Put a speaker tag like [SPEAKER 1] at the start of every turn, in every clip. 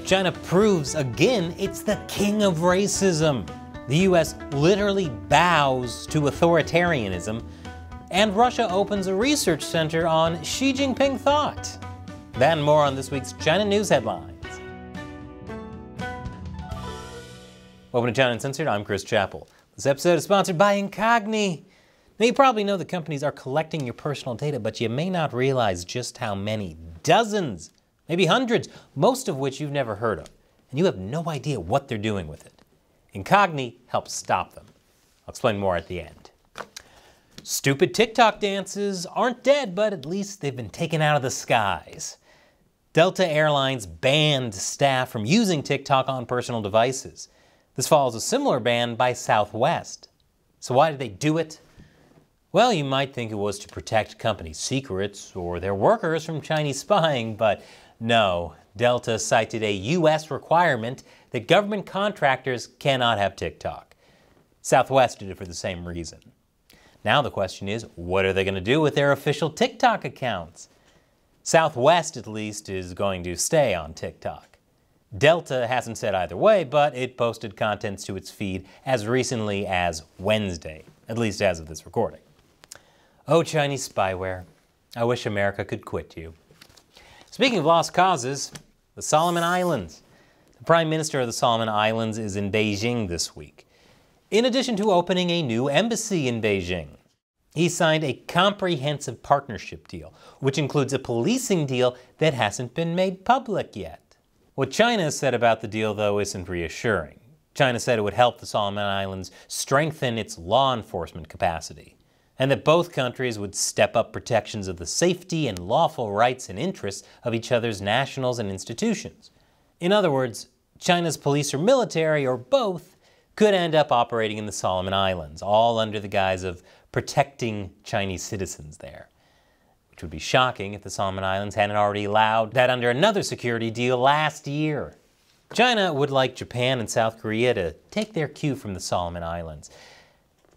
[SPEAKER 1] China proves again it's the king of racism. The U.S. literally bows to authoritarianism, and Russia opens a research center on Xi Jinping thought. That and more on this week's China News Headlines. Welcome to China Uncensored, I'm Chris Chappell. This episode is sponsored by Incogni. Now, you probably know that companies are collecting your personal data, but you may not realize just how many. Dozens, maybe hundreds, most of which you've never heard of, and you have no idea what they're doing with it. Incogni helps stop them. I'll explain more at the end. Stupid TikTok dances aren't dead, but at least they've been taken out of the skies. Delta Airlines banned staff from using TikTok on personal devices. This follows a similar ban by Southwest. So why did they do it? Well, you might think it was to protect company secrets or their workers from Chinese spying, but no. Delta cited a U.S. requirement that government contractors cannot have TikTok. Southwest did it for the same reason. Now the question is, what are they going to do with their official TikTok accounts? Southwest, at least, is going to stay on TikTok. Delta hasn't said either way, but it posted contents to its feed as recently as Wednesday, at least as of this recording. Oh, Chinese spyware. I wish America could quit you. Speaking of lost causes, the Solomon Islands. The Prime Minister of the Solomon Islands is in Beijing this week, in addition to opening a new embassy in Beijing. He signed a comprehensive partnership deal, which includes a policing deal that hasn't been made public yet. What China said about the deal, though, isn't reassuring. China said it would help the Solomon Islands strengthen its law enforcement capacity, and that both countries would step up protections of the safety and lawful rights and interests of each other's nationals and institutions. In other words, China's police or military, or both, could end up operating in the Solomon Islands, all under the guise of protecting Chinese citizens there. Which would be shocking if the Solomon Islands hadn't already allowed that under another security deal last year. China would like Japan and South Korea to take their cue from the Solomon Islands.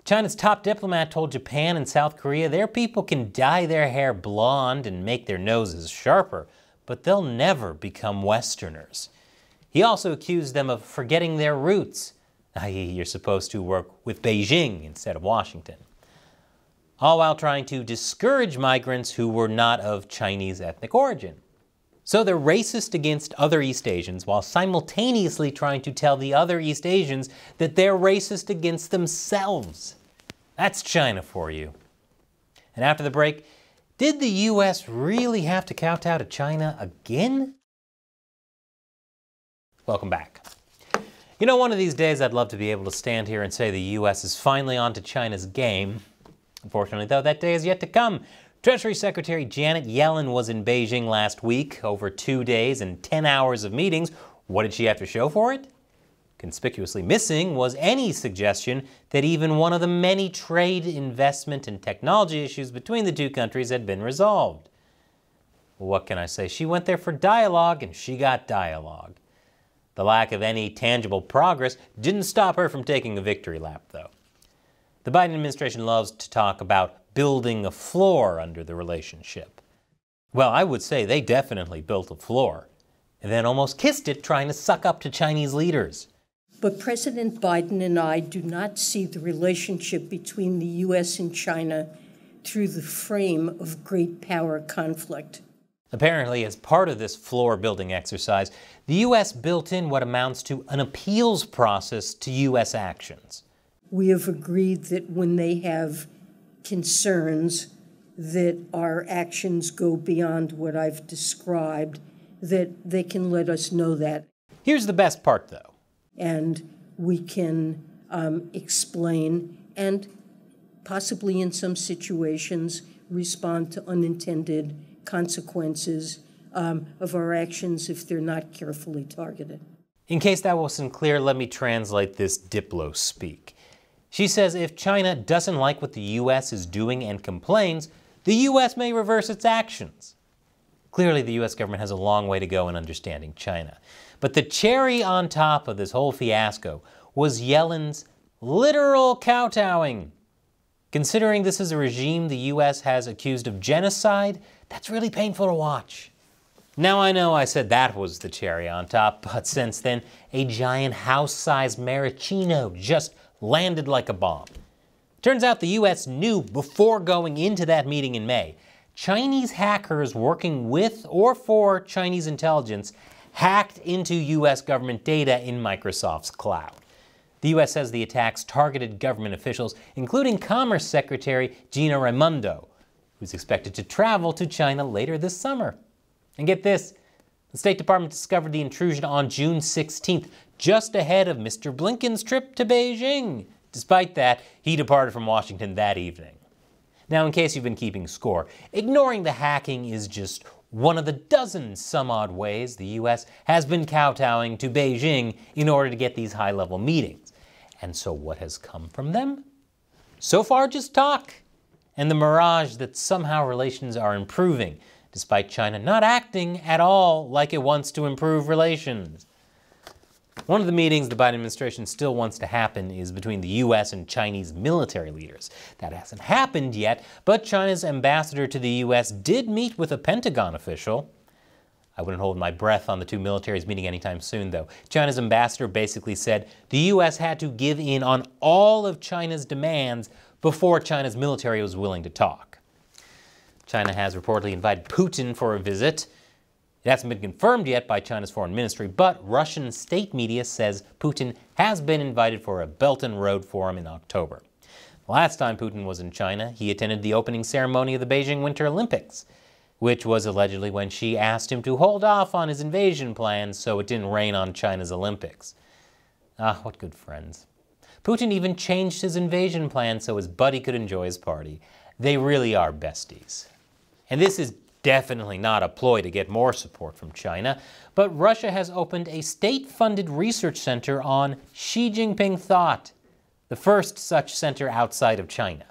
[SPEAKER 1] China's top diplomat told Japan and South Korea their people can dye their hair blonde and make their noses sharper, but they'll never become Westerners. He also accused them of forgetting their roots, i.e. you're supposed to work with Beijing instead of Washington, all while trying to discourage migrants who were not of Chinese ethnic origin. So they're racist against other East Asians while simultaneously trying to tell the other East Asians that they're racist against themselves. That's China for you. And after the break, did the U.S. really have to kowtow to China again? Welcome back. You know, one of these days I'd love to be able to stand here and say the U.S. is finally on to China's game. Unfortunately, though, that day is yet to come. Treasury Secretary Janet Yellen was in Beijing last week, over 2 days and 10 hours of meetings. What did she have to show for it? Conspicuously missing was any suggestion that even one of the many trade, investment, and technology issues between the two countries had been resolved. Well, what can I say? She went there for dialogue, and she got dialogue. The lack of any tangible progress didn't stop her from taking a victory lap, though. The Biden administration loves to talk about building a floor under the relationship. Well, I would say they definitely built a floor, and then almost kissed it trying to suck up to Chinese leaders.
[SPEAKER 2] But President Biden and I do not see the relationship between the U.S. and China through the frame of great power conflict.
[SPEAKER 1] Apparently, as part of this floor-building exercise, the U.S. built in what amounts to an appeals process to U.S. actions.
[SPEAKER 2] We have agreed that when they have concerns that our actions go beyond what I've described, that they can let us know that.
[SPEAKER 1] Here's the best part, though.
[SPEAKER 2] And we can explain and possibly in some situations respond to unintended consequences of our actions if they're not carefully targeted.
[SPEAKER 1] In case that wasn't clear, let me translate this Diplo speak. She says if China doesn't like what the U.S. is doing and complains, the U.S. may reverse its actions. Clearly, the U.S. government has a long way to go in understanding China. But the cherry on top of this whole fiasco was Yellen's literal kowtowing. Considering this is a regime the U.S. has accused of genocide, that's really painful to watch. Now I know I said that was the cherry on top, but since then, a giant house-sized maraschino just landed like a bomb. Turns out the U.S. knew before going into that meeting in May, Chinese hackers working with or for Chinese intelligence hacked into U.S. government data in Microsoft's cloud. The U.S. says the attacks targeted government officials, including Commerce Secretary Gina Raimondo, who's expected to travel to China later this summer. And get this, the State Department discovered the intrusion on June 16th, just ahead of Mr. Blinken's trip to Beijing. Despite that, he departed from Washington that evening. Now, in case you've been keeping score, ignoring the hacking is just one of the dozen some-odd ways the U.S. has been kowtowing to Beijing in order to get these high-level meetings. And so what has come from them? So far, just talk, and the mirage that somehow relations are improving, despite China not acting at all like it wants to improve relations. One of the meetings the Biden administration still wants to happen is between the U.S. and Chinese military leaders. That hasn't happened yet, but China's ambassador to the U.S. did meet with a Pentagon official. I wouldn't hold my breath on the two militaries meeting anytime soon, though. China's ambassador basically said the U.S. had to give in on all of China's demands before China's military was willing to talk. China has reportedly invited Putin for a visit. It hasn't been confirmed yet by China's foreign ministry, but Russian state media says Putin has been invited for a Belt and Road Forum in October. The last time Putin was in China, he attended the opening ceremony of the Beijing Winter Olympics, which was allegedly when Xi asked him to hold off on his invasion plans so it didn't rain on China's Olympics. Ah, what good friends. Putin even changed his invasion plan so his buddy could enjoy his party. They really are besties. And this is definitely not a ploy to get more support from China, but Russia has opened a state-funded research center on Xi Jinping thought, the first such center outside of China.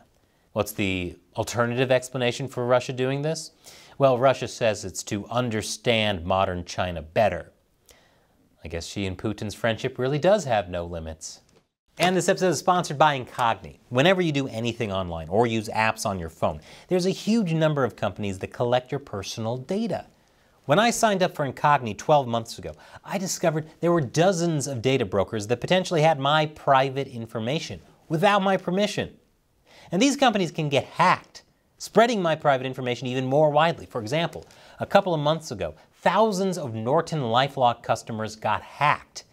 [SPEAKER 1] What's the alternative explanation for Russia doing this? Well, Russia says it's to understand modern China better. I guess Xi and Putin's friendship really does have no limits. And this episode is sponsored by Incogni. Whenever you do anything online or use apps on your phone, there's a huge number of companies that collect your personal data. When I signed up for Incogni 12 months ago, I discovered there were dozens of data brokers that potentially had my private information without my permission. And these companies can get hacked, spreading my private information even more widely. For example, a couple of months ago, thousands of Norton LifeLock customers got hacked,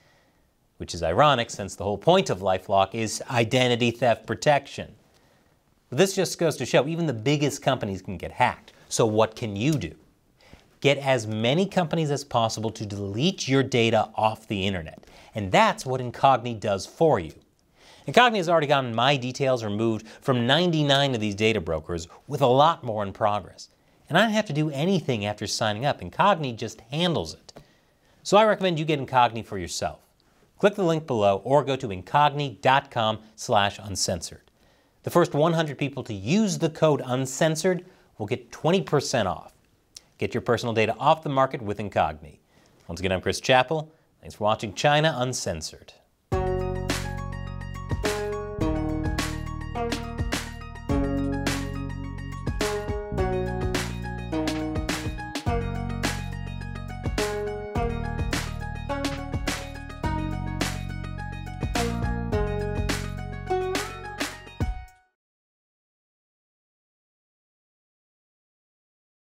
[SPEAKER 1] which is ironic since the whole point of LifeLock is identity theft protection. But this just goes to show even the biggest companies can get hacked. So what can you do? Get as many companies as possible to delete your data off the internet. And that's what Incogni does for you. Incogni has already gotten my details removed from 99 of these data brokers, with a lot more in progress. And I don't have to do anything after signing up. Incogni just handles it. So I recommend you get Incogni for yourself. Click the link below or go to incogni.com/uncensored. The first 100 people to use the code Uncensored will get 20% off. Get your personal data off the market with Incogni. Once again, I'm Chris Chappell. Thanks for watching China Uncensored.